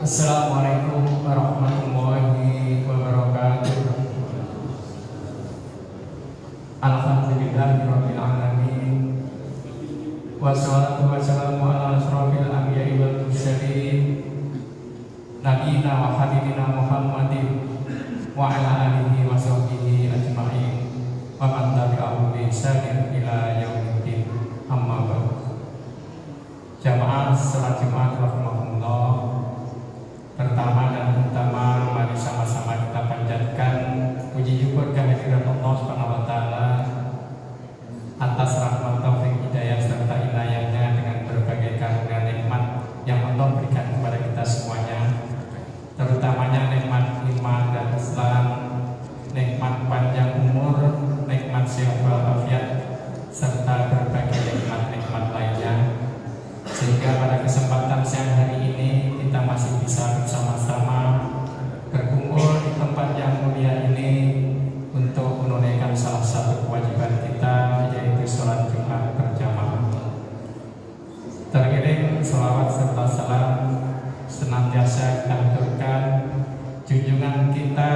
Assalamualaikum warahmatullahi wabarakatuh. Alhamdulillahirabbil alamin. Wassalatu wassalamu ala asrofil anbiya'i wal mursalin nabiyina wa habibina Muhammadin wa ala alihi wa sahbihi ajma'in wa man tabi'ahum bi ihsanin ila yaumiddin. Amma ba'd. Jamaah salat Jumat rahimahullah, pertama dan utama mari sama-sama kita panjatkan puji syukur kehadirat Allah Subhanahu wa taala atas rahmat taufik hidayah serta inayahnya dengan berbagai karunia nikmat yang Allah berikan kepada kita semuanya, terutamanya nikmat iman dan Islam, nikmat panjang umur, nikmat sehat walafiat, serta berbagai nikmat-nikmat lainnya, sehingga pada kesempatan siang hari ini kita masih bisa bersama-sama berkumpul di tempat yang mulia ini untuk menunaikan salah satu kewajiban kita, yaitu sholat Jumat berjamaah. Teriring sholawat serta salam senantiasa kita haturkan junjungan kita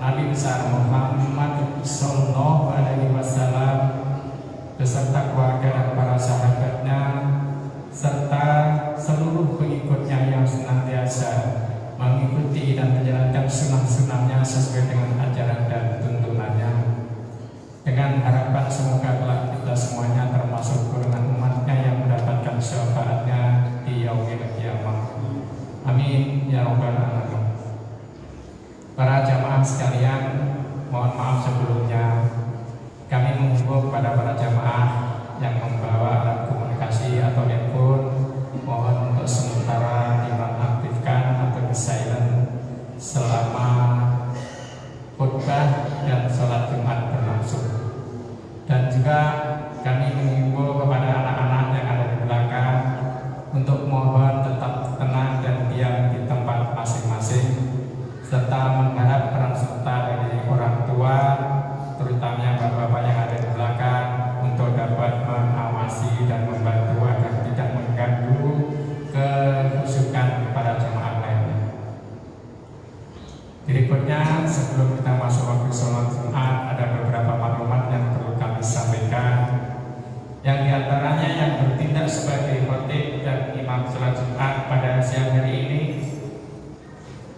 Nabi besar Muhammad Sallallahu Alaihi Wasallam beserta keluarga dan para sahabatnya serta seluruh pengikutnya yang senantiasa mengikuti dan menjalankan sunnah-sunnahnya sesuai dengan ajaran dan tuntunannya, dengan harapan semoga kelak kita semuanya termasuk golongan umatnya yang mendapatkan syafaatnya di yaumil qiyamah. Amin ya rabbal alamin. Para jamaah sekalian, mohon maaf sebelumnya kami menghimbau kepada para jamaah yang membawa alat komunikasi atau handphone, mohon untuk sementara dinonaktifkan atau di silent selama khutbah dan sholat Jumat berlangsung. Dan juga kami menghimbau kepada anak-anak yang ada di belakang untuk mohon tetap tenang dan diam di tempat masing-masing, serta mengharap peran serta dari orang tua, terutama bapak-bapak yang ada di belakang, untuk dapat mengawasi dan membantu agar tidak mengganggu kehusukan para jemaah lainnya. Berikutnya, sebelum kita masuk waktu sholat Jumat, ada beberapa maklumat yang perlu kami sampaikan. Yang diantaranya yang bertindak sebagai khotib dan imam sholat Jumat pada siang hari ini,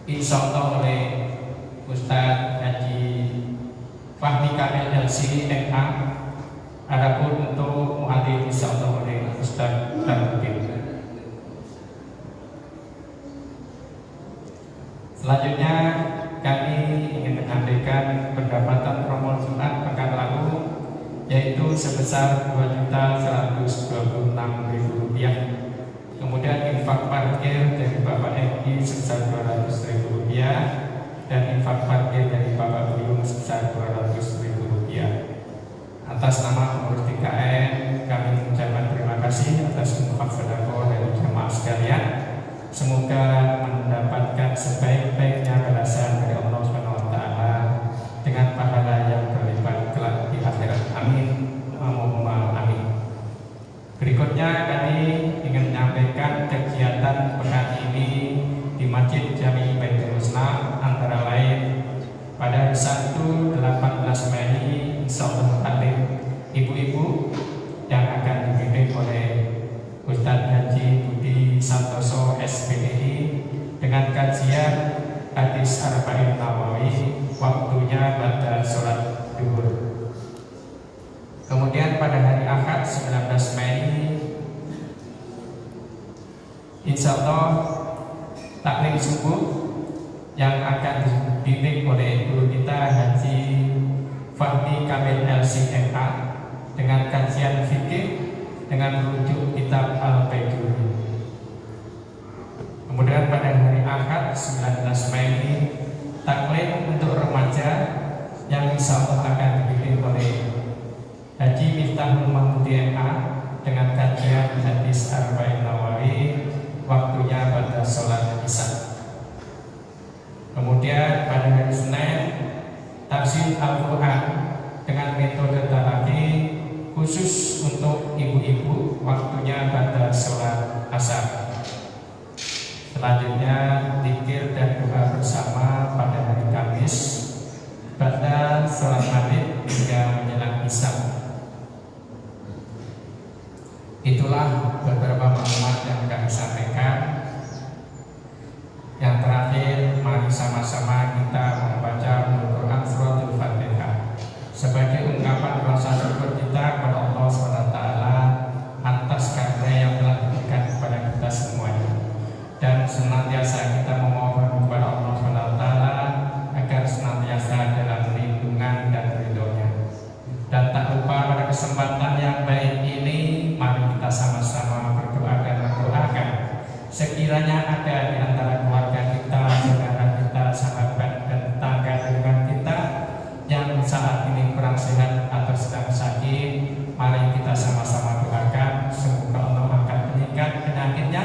insya Allah oleh Ustadz Haji Fahmi Kamil LC MA. Adapun untuk muadzin insya Allah oleh Ustadz Tarbuddin. Selanjutnya kami ingin menyampaikan pendapatan promo Jumat pekan lalu, yaitu sebesar Rp2.126.000. Kemudian infak parkir dari Bapak Eki sebesar Rp200.000 dan infak parkir dari Bapak Buyung sebesar Rp200.000. Atas nama pengurus TKN kami mengucapkan terima kasih atas infak sedekah dari jemaah sekalian. Semoga mendapatkan sebaik-baiknya balasan dari Allah Subhanahu wa taala dengan pahala yang berlipat kelak di akhirat. Amin. Allahumma amin. Berikutnya kami ingin menyampaikan kegiatan pekan ini di Masjid Jami Baitul Husna, antara lain pada hari Sabtu 18 Mei insyaallah taklim ibu-ibu yang akan dibimbing oleh Ustadz Haji Budi Santoso SPDI dengan kajian hadis Arba'in Nawawi, waktunya pada sholat zuhur. Kemudian pada hari Ahad 19 Mei insyaallah taklim subuh yang akan dibimbing oleh guru kita Haji Fahmi Kamil LCMA dengan kajian fikih dengan rujuk kitab Al-Baiquni. Kemudian pada hari Ahad 19 Mei taklim untuk remaja yang insyaallah akan dibimbing oleh Haji Miftahul Mahmudi MA dengan kajian hadis Arba'in Nawawi, waktunya pada sholat Isya. Kemudian pada hari Senin tafsir Al-Quran dengan metode talaqi khusus untuk ibu-ibu, waktunya pada sholat asar. Selanjutnya zikir dan doa bersama pada hari Kamis pada sholat maghrib hingga menjelang isya. Itulah beberapa maklumat yang kami sampaikan. Yang terakhir, mari sama-sama kita membaca Al-Quran Suratul Fatihah sebagai ungkapan rasa syukur kita kepada Allah SWT atas karunia yang telah diberikan kepada kita semuanya, dan senantiasa kita memohon kepada Allah SWT agar senantiasa dalam lindungan dan ridhonya. Dan tak lupa pada kesempatan yang baik ini, mari kita sama-sama berdoa dan mendoakan sekiranya ada di antara keluarga kita, saudara kita, sahabat dan tetangga dengan kita yang saat ini kurang sehat atau sedang sakit, mari kita sama-sama doakan semoga Allah angkat penyakitnya,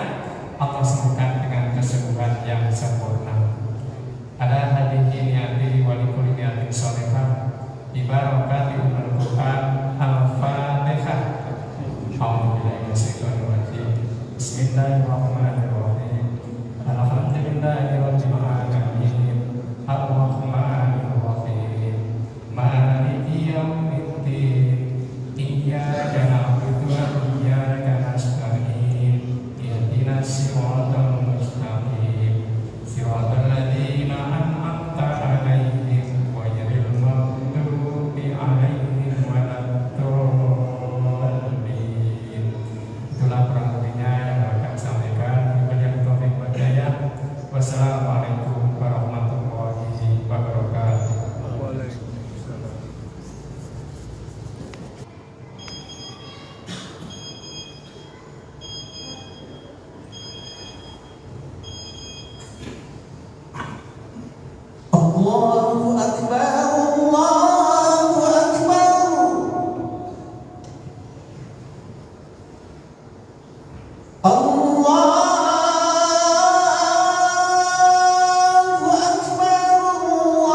Allah sembuhkan dengan kesembuhan yang sempurna. Ada hadirin niati wali kulli niatin sholihah ibarakati umul Quran al-Fatihah. A'udzubillahi minasyaitonir rajim. Bismillahirrahmanirrahim. Alhamdulillahirabbil alamin. Ar-Rahmanir Rahim. Maliki yaumiddin. Iyyaka na'budu wa iyyaka nasta'in. Ihdinas siratal mustaqim. Siratal ladzina an'amta 'alaihim ghairil maghdubi 'alaihim waladdallin. Itulah kurang lebihnya yang akan sampaikan. Wabillahi taufiq wal hidayah. Wassalamualaikum warahmatullahi wabarakatuh. Allahu Akbar, Allahu Akbar. Allahu Akbar, Allahu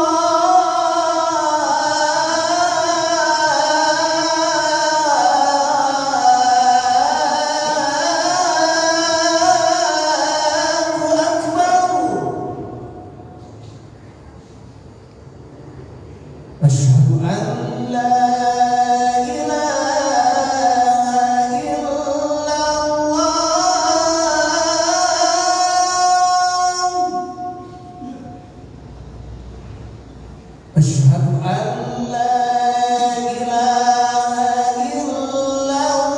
Akbar. Asyhadu an la ilaha illallah. Asyhadu an la ilaha illallah.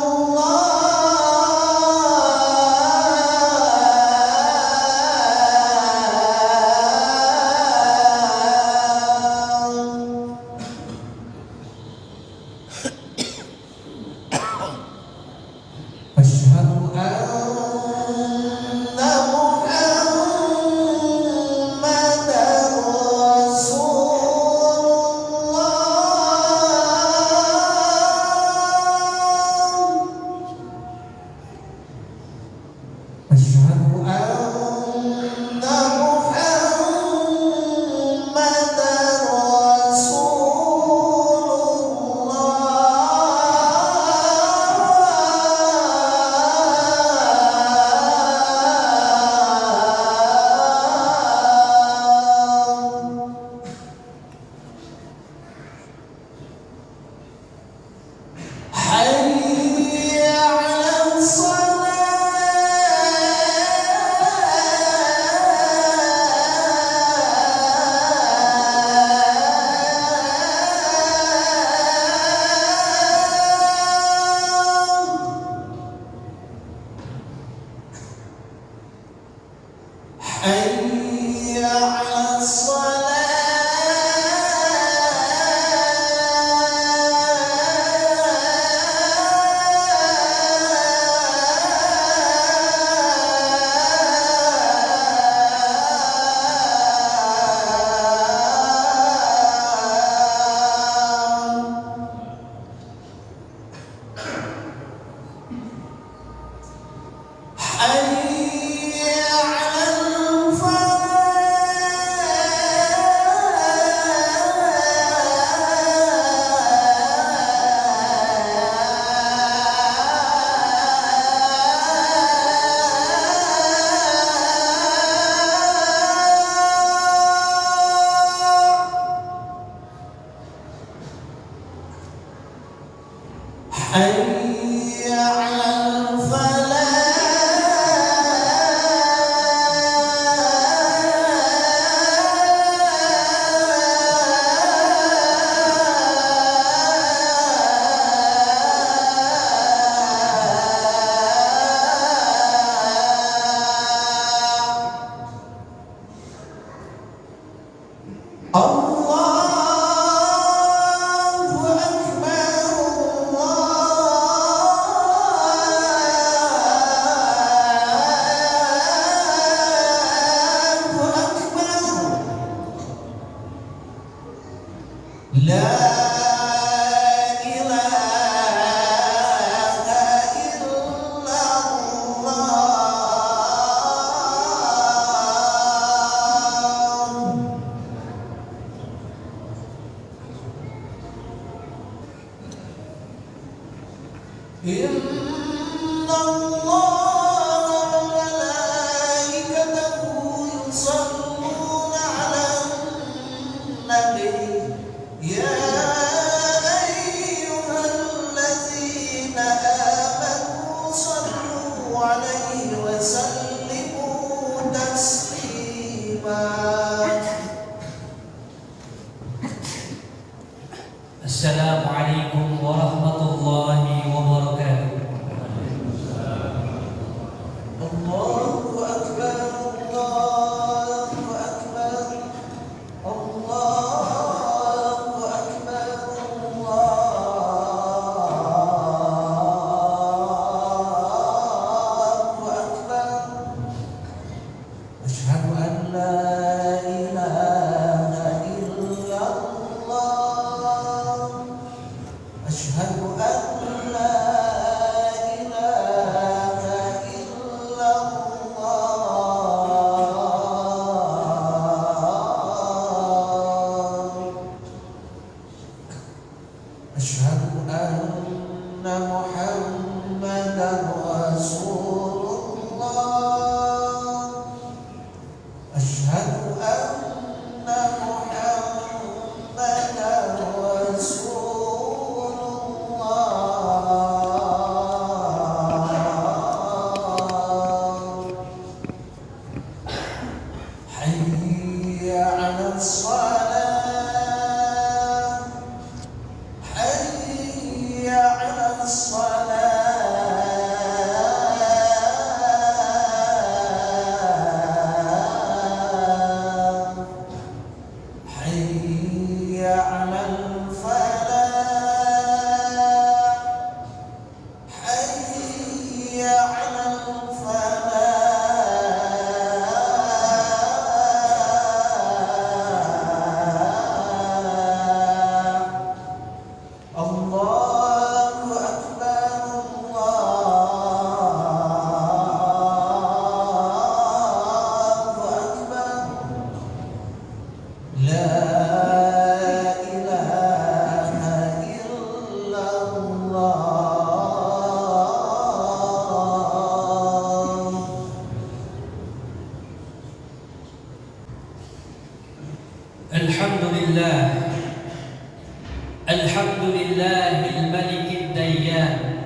Asyhadu anna Muhammadar Rasulullah. Asyhadu anna Muhammadar Rasulullah. Hayya 'alas salah. Hayya 'alas salah. Hayya 'alal falah. Allahu Akbar. La ilaha illallah. Inna Allah wa malaikatahu yusalluna 'alan nabi. Ya ayyuhallazina amanu sallu 'alaihi wa sallimu taslima. Assalamualaikum warahmatullahi wabarakatuh. Allahu Akbar, Allahu Akbar, Allahu Akbar, Allahu Akbar. Asyhadu an la ilaha illallah. Asyhadu an la Asyhadu anna Muhammadan Rasulullah. Asyhadu anna Muhammadan Rasulullah. Hayya 'alas shalah. Allahu Akbar, Allahu Akbar. La ilaha illallah. Alhamdulillah. Alhamdulillahil malikid dayyan.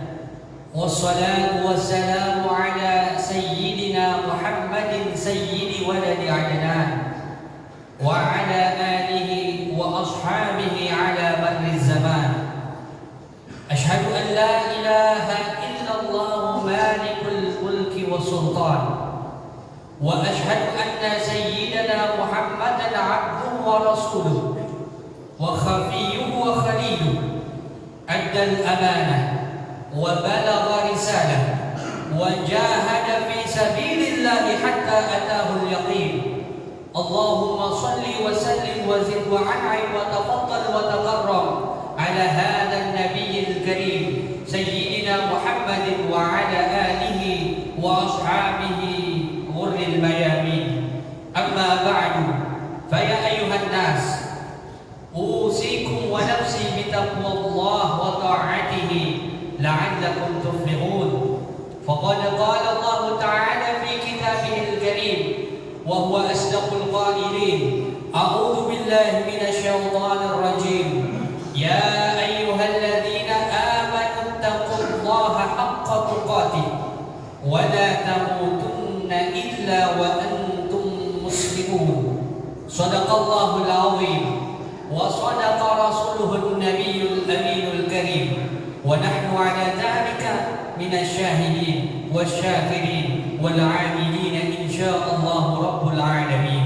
Wassalatu wassalamu ala sayyidina Muhammadin sayyidi waladi Adnan wa ala alihi wa ashabihi ala marri zaman. Ashhadu an la ilaha illallah malikul mulki was sultan. Wa ashhadu anna sayyidina Muhammadan abduhu wa rasuluh wa khafiyuhu wa khaliluh. Adda al-amanah wa balagha risalah wa jahada fi sabilillahi hatta atahu al-yaqin. Allahumma salli wa sallim wa zid wa an'im wa tafaddal wa takarram ala hadha an-nabiyyil karim sayyidina Muhammadin wa ala alihi wa ashabihi ghurril mayamin. Amma ba'du, fa ya ayyuhan nas, أوصيكم ونفسي بتقوى الله وطاعته لعلكم تفلحون. فقد قال الله تعالى في كتابه الكريم وهو أصدق القائلين: أعوذ بالله من الشيطان الرجيم. يا أيها الذين آمنوا اتقوا الله حق تقاته ولا تموتن إلا وأنتم مسلمون. صدق الله العظيم وصدق رسوله النبي الأمين الكريم، ونحن على ذلك من الشاهدين والشاكرين والعاملين إن شاء الله رب العالمين.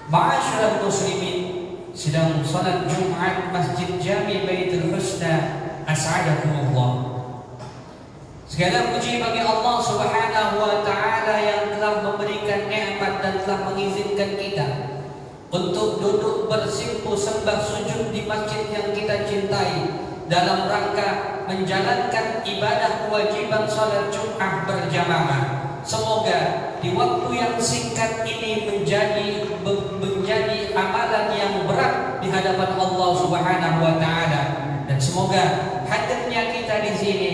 معاشر Ma'asyiral muslimin, sedang salat Jumat Masjid Jami Baitul Husna, as'adakumullah. Segala puji bagi Allah Subhanahu wa taala yang telah memberikan nikmat dan telah mengizinkan kita untuk duduk bersimpuh sembah sujud di masjid yang kita cintai dalam rangka menjalankan ibadah kewajiban salat Jumat berjamaah. Semoga di waktu yang singkat ini menjadi amalan yang berat di hadapan Allah Subhanahu wa taala, dan semoga hadirnya kita di sini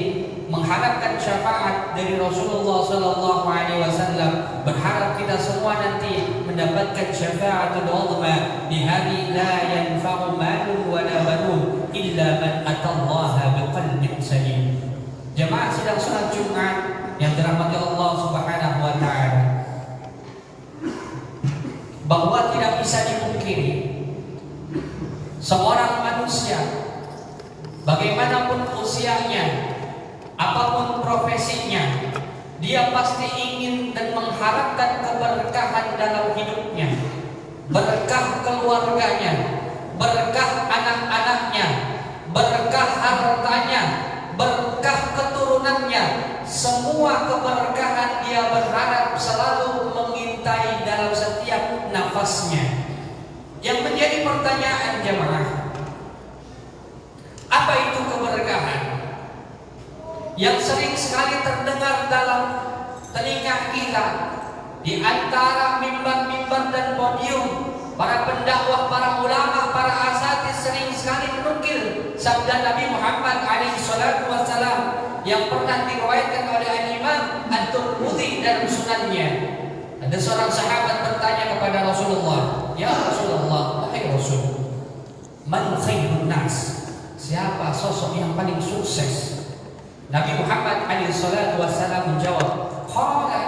mengharapkan syafaat dari Rasulullah sallallahu alaihi wasallam, berharap kita semua nanti mendapatkan syafaatul uzma di hari la yanfa'u malun wa la banun illa man atallaha biqalbin salim. Jemaah sidang salat Jumat yang dirahmati Allah Subhanahu wa taala, bahwa tidak bisa dipungkiri seorang manusia bagaimanapun usianya, apapun profesinya, dia pasti ingin dan mengharapkan keberkahan dalam hidupnya, berkah keluarganya, berkah anak-anaknya, berkah hartanya, berkah keturunannya. Semua keberkahan dia berharap selalu mengintai dalam setiap nafasnya. Yang menjadi pertanyaan jemaah, apa itu keberkahan? Yang sering sekali terdengar dalam telinga kita di antara mimbar-mimbar dan podium, para pendakwah, para ulama, para asatidz sering sekali menukil sabda Nabi Muhammad alaihi salatu wassalam yang pernah diriwayatkan oleh Al-Imam At-Tirmidzi dalam sunannya. Ada seorang sahabat bertanya kepada Rasulullah, "Ya Rasulullah, wahai Rasul, man khairun nas?" Siapa sosok yang paling sukses? Nabi Muhammad alaihi salatu wassalam menjawab, "Qala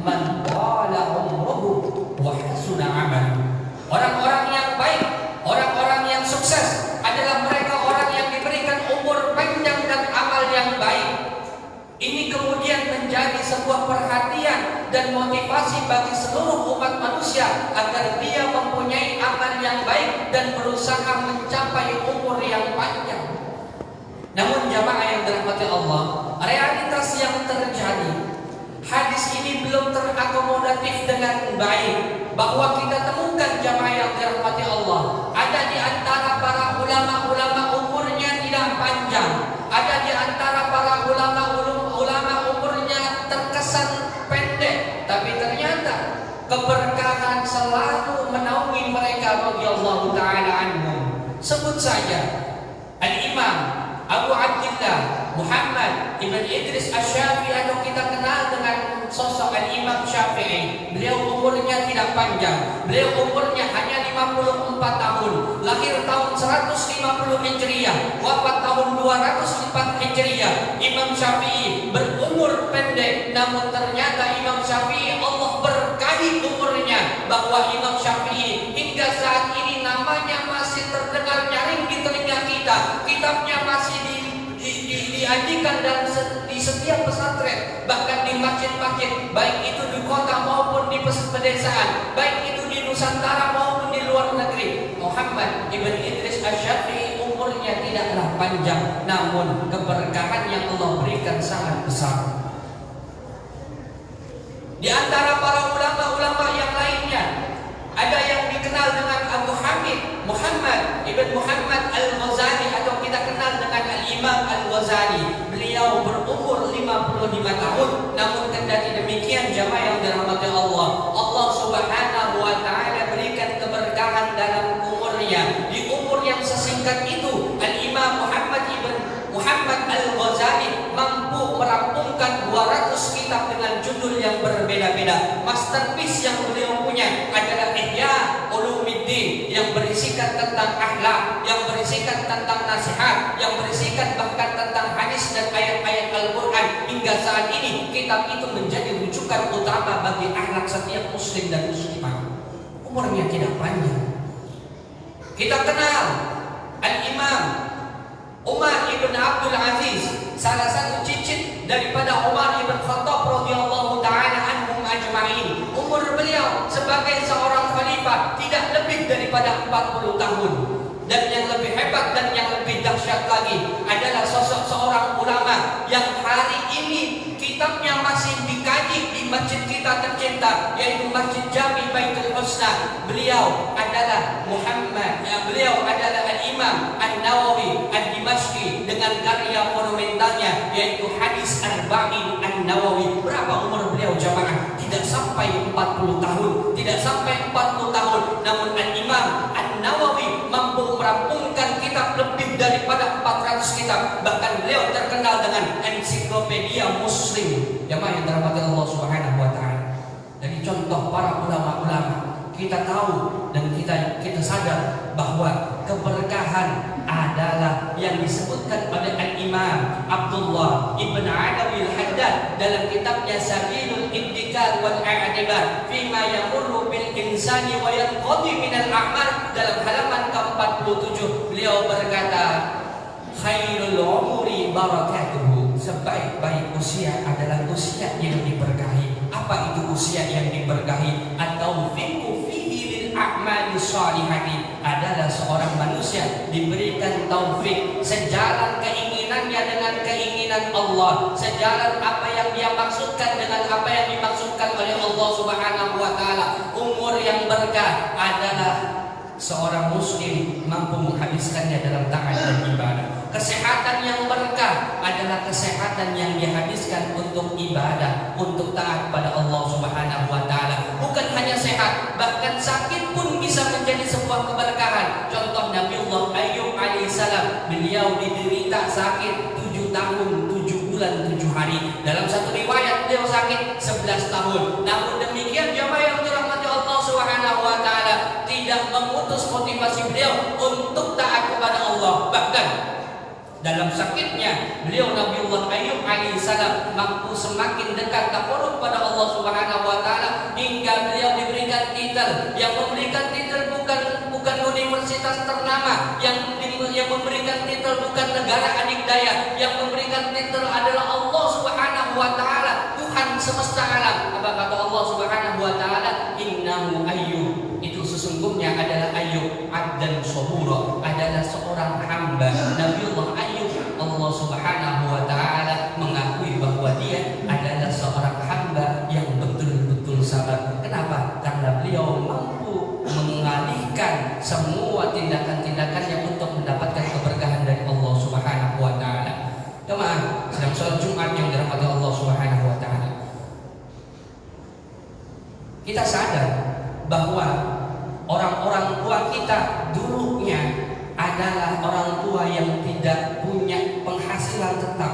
man qala umruhu wa hasuna amaluhu." Orang-orang yang baik, orang-orang yang sukses adalah mereka orang yang diberikan umur panjang dan amal yang baik. Ini kemudian menjadi sebuah perhatian dan motivasi bagi seluruh umat manusia agar dia mempunyai amal yang baik dan berusaha mencapai umur yang panjang. Namun jamaah yang dirahmati Allah, realitas yang terjadi, hadis ini belum terakomodatif dengan baik. Bahwa kita temukan jamaah yang dirahmati Allah, ada di antara para ulama-ulama umurnya tidak panjang, ada di antara para ulama umurnya terkesan pendek, tapi ternyata keberkahan selalu menaungi mereka radhiyallahu taala anhum. Sebut saja Al-Imam Abu Abdillah Muhammad Ibn Idris Asy-Syafi'i, atau kita kenal dengan sosok Al-Imam Syafi'i. Beliau umurnya tidak panjang, beliau umurnya hanya 54 tahun, lahir tahun 150 Hijriah, wafat tahun 204 Hijriah. Imam Syafi'i berumur pendek, namun ternyata Imam Syafi'i Allah berkahi umurnya, bahwa Imam Syafi'i hingga saat ini namanya masih terdengar nyaring di telinga kita, kitabnya masih diajikan dan di setiap pesantren, bahkan di masjid-masjid, baik itu di kota maupun di pedesaan, baik itu di Nusantara maupun di luar negeri. Muhammad Ibn Idris Asy-Syafi'i umurnya tidaklah panjang, namun keberkahan yang Allah berikan sangat besar. Di antara para ulama-ulama yang lainnya, ada yang dikenal dengan Abu Hamid Muhammad Ibn Muhammad Al-Ghazali, atau kita kenal dengan Al-Imam Al-Ghazali. Beliau berumur 55 tahun, namun kendati demikian jamaah yang dirahmati Allah, Allah Subhanahu wa taala berikan keberkahan dalam umurnya. Di umur yang sesingkat itu, Al-Imam Muhammad Ibn Muhammad Al-Ghazali mampu merampungkan 200 kitab dengan judul yang berbeda-beda. Masterpiece yang beliau punya adalah Ihya Ulumuddin, yang berisikan tentang akhlak, yang berisikan tentang nasihat, yang berisikan bahkan tentang hadis dan ayat-ayat Al-Quran. Hingga saat ini kitab itu menjadi rujukan utama bagi akhlak setiap muslim dan muslimah. Umurnya tidak panjang. Kita kenal Al-Imam Umar ibn Abdul Aziz, salah satu cicit daripada Umar ibn Khattab radhiyallahu taala anhum ajma'in. Umur beliau sebagai seorang khalifah tidak lebih dari daripada 40 tahun. Dan yang lebih hebat dan yang lebih dahsyat lagi adalah sosok seorang ulama yang hari ini kitabnya masih dikaji di masjid kita tercinta, yaitu Masjid Jami Baitul Husna. Beliau adalah beliau adalah Al-Imam An-Nawawi Ad-Dimashqi dengan karya monumentalnya yaitu Hadis Arba'in An-Nawawi. Berapa umur beliau jamaah? Tidak sampai 40 tahun, tidak sampai 40 tahun. Namun Al-Imam An-Nawawi mampu merampungkan kitab lebih daripada 400 kitab. Bahkan beliau terkenal dengan ensiklopedia Muslim. Jamaah yang dirahmati Allah Subhanahu wa taala. Dari contoh para ulama-ulama, kita tahu dan kita sadar bahwa keberkahan adalah yang disebutkan oleh Al-Imam Abdullah Ibn Adawi Al-Haddad dalam kitabnya Sabilul Ibtikar wal I'tibar fima yamurru bil insani wa yanqadi min al-a'mar. Dalam halaman ke-47 beliau berkata, khairul umuri barakatuhu, sebaik-baik usia adalah usia yang diberkahi. Apa itu usia yang diberkahi? At-taufiqu fihi lil a'mali shalihati, adalah seorang manusia diberikan taufik sejalan keinginannya dengan keinginan Allah, sejalan apa yang dia maksudkan dengan apa yang dimaksudkan oleh Allah Subhanahu wa taala. Umur yang berkah adalah seorang muslim mampu menghabiskannya dalam taat dan ibadah. Kesehatan yang berkah adalah kesehatan yang dihabiskan untuk ibadah, untuk taat pada Allah Subhanahu wa taala. Bukan hanya sehat, bahkan sakit pun bisa menjadi sebuah keberkahan. Contoh Nabiullah Ayyub alaihissalam, beliau diderita sakit 7 tahun 7 bulan 7 hari. Dalam satu riwayat beliau sakit 11 tahun. Namun demikian jamaah yang dirahmati Allah Subhanahu wa taala tidak memutus motivasi beliau untuk taat kepada Allah. Bahkan dalam sakitnya beliau Nabiullah Ayyub alaihissalam mampu semakin dekat takarrub pada Allah Subhanahu wa taala hingga beliau diberikan titel. Yang memberikan titel bukan universitas ternama, yang memberikan titel bukan negara adikdaya, yang memberikan titel adalah Allah Subhanahu wa taala, Tuhan semesta alam. Apa kata Allah Subhanahu wa taala? Innahu Ayyub, itu sesungguhnya adalah Ayyub abdan sabura, adalah seorang hamba. Nabiullah Ayyub, Allah Subhanahu wa taala mengakui bahwa dia adalah seorang hamba yang betul-betul sabar. Kenapa? Karena beliau mampu mengalihkan semua tindakan-tindakannya untuk mendapatkan keberkahan dari Allah Subhanahu wa taala. Jemaah sedang sholat Jumat yang dirahmati Allah Subhanahu wa taala. Kita sadar bahwa orang-orang tua kita dulunya adalah orang tua yang tidak punya penghasilan tetap.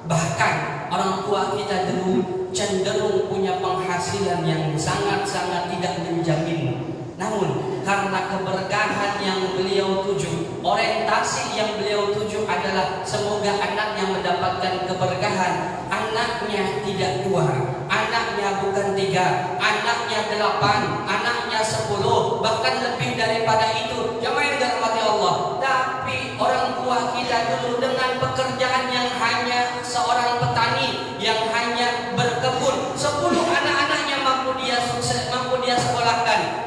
Bahkan orang tua kita dulu cenderung punya penghasilan yang sangat-sangat tidak menjamin. Namun karena keberkahan yang beliau tuju, orientasi yang beliau tuju adalah semoga anaknya mendapatkan keberkahan. Anaknya tidak 2, anaknya bukan 3, anaknya 8, anaknya 10, bahkan lebih daripada itu. Jamaah yang dirahmati Allah. Tapi orang tua kita dulu dengan pekerjaan yang hanya seorang petani yang hanya berkebun, 10 anak-anaknya mampu dia sukses, mampu dia sekolahkan.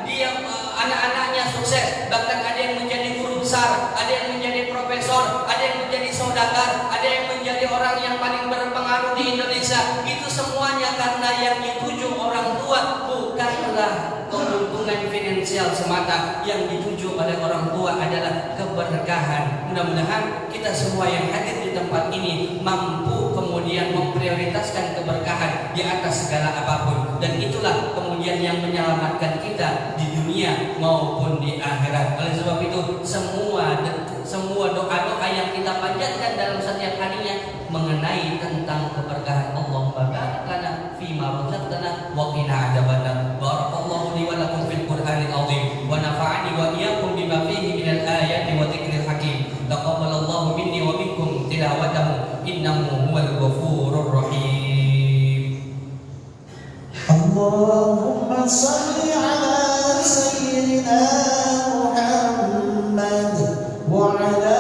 Anak-anaknya sukses, bahkan ada yang menjadi guru besar, ada yang menjadi profesor, ada yang menjadi saudagar, ada yang menjadi orang yang paling berpengaruh di Indonesia. Itu semuanya karena yang dituju orang tua bukanlah keuntungan finansial semata, yang dituju oleh orang tua adalah keberkahan. Mudah-mudahan kita semua yang hadir di tempat ini mampu kemudian memprioritaskan keberkahan di atas segala apapun, dan itulah kemudian yang menyelamatkan kita di dunia maupun di akhirat. Oleh sebab itu semua doa-doa yang kita panjatkan dalam setiap harinya mengenai tentang keberkahan. Allahumma barik lana fima razaqtana wa qina adzabannar. Barakallahu li wa lakum fil Qur'anil azim wa nafa'ani wa iyyakum bima fihi minal ayati wa dzikril hakim. Taqabbalallahu minni wa minkum tilawatahu innahu huwal ghafurur rahim. Allahumma salli ala sayyidina Muhammad wa ala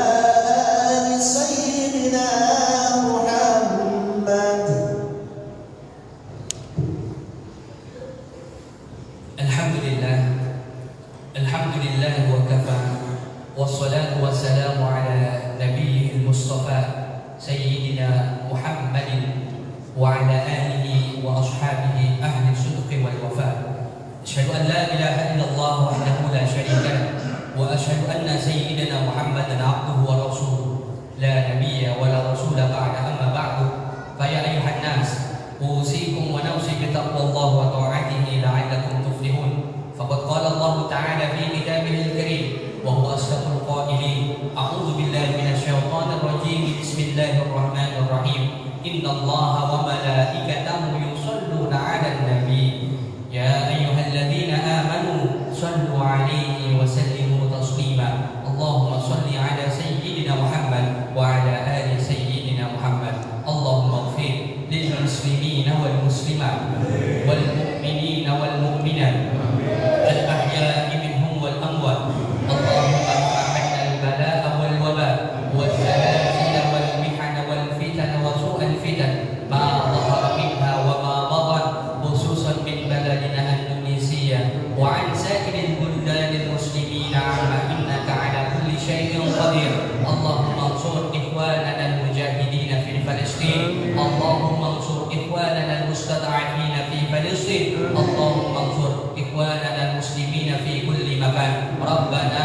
ali sayyidina Muhammad. Alhamdulillah لله وكفى والصلاة والسلام على نبيه المصطفى سيدنا محمد وعلى آله وأصحابه أهل الصدق والوفاء. أشهد أن لا إله إلا الله وحده لا شريك له وأشهد أن سيدنا محمدا عبده ورسوله لا نبي ولا رسول بعد. أما بعد فيا أيها الناس أوصيكم ونوصي بتقوى الله وطاعته لعلكم تفلحون. فقد قال الله تعالى في كتابه الكريم وهو أصدق القائلين: أعوذ بالله من الشيطان الرجيم، بسم الله الرحمن الرحيم، إن الله وملائكته يصلون على النبي يا أيها الذين آمنوا صلوا عليه وسلموا تسليما. اللهم صل على سيدنا محمد وعلى آل سيدنا محمد. اللهم اغفر للمسلمين والمسلمات والمؤمنين والمؤمنات الأحياء منهم والأموات. اللهم ارفع عنا البلاء والوباء والزلازل والمحن والفتن وسوء الفتن ما ظهر منها وما بطن، خصوصا من بلدنا اندونيسيا وعن سائر البلدان المسلمين عما انك على كل شيء قدير. اللهم انصر اخواننا المجاهدين في فلسطين، اللهم انصر اخواننا المستضعفين في فلسطين، اللهم انصر اخواننا المسلمين في كل مكان. ربنا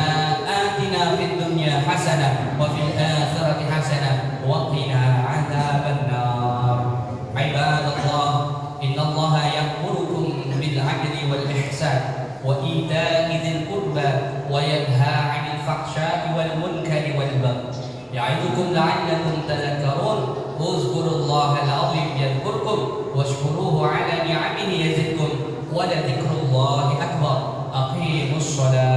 آتنا في الدنيا حسنة وفي الآخرة حسنة وقنا عذاب النار. عباد الله، إن الله يأمركم بالعدل والإحسان وإيتاء ذي القربى وينهى عن الفحشاء والمنكر والبغي يعظكم لعلكم تذكرون. اذكروا الله العظيم يذكركم واشكروه على نعمه يزدكم ولذكر الله أكبر. أقيموا الصلاة.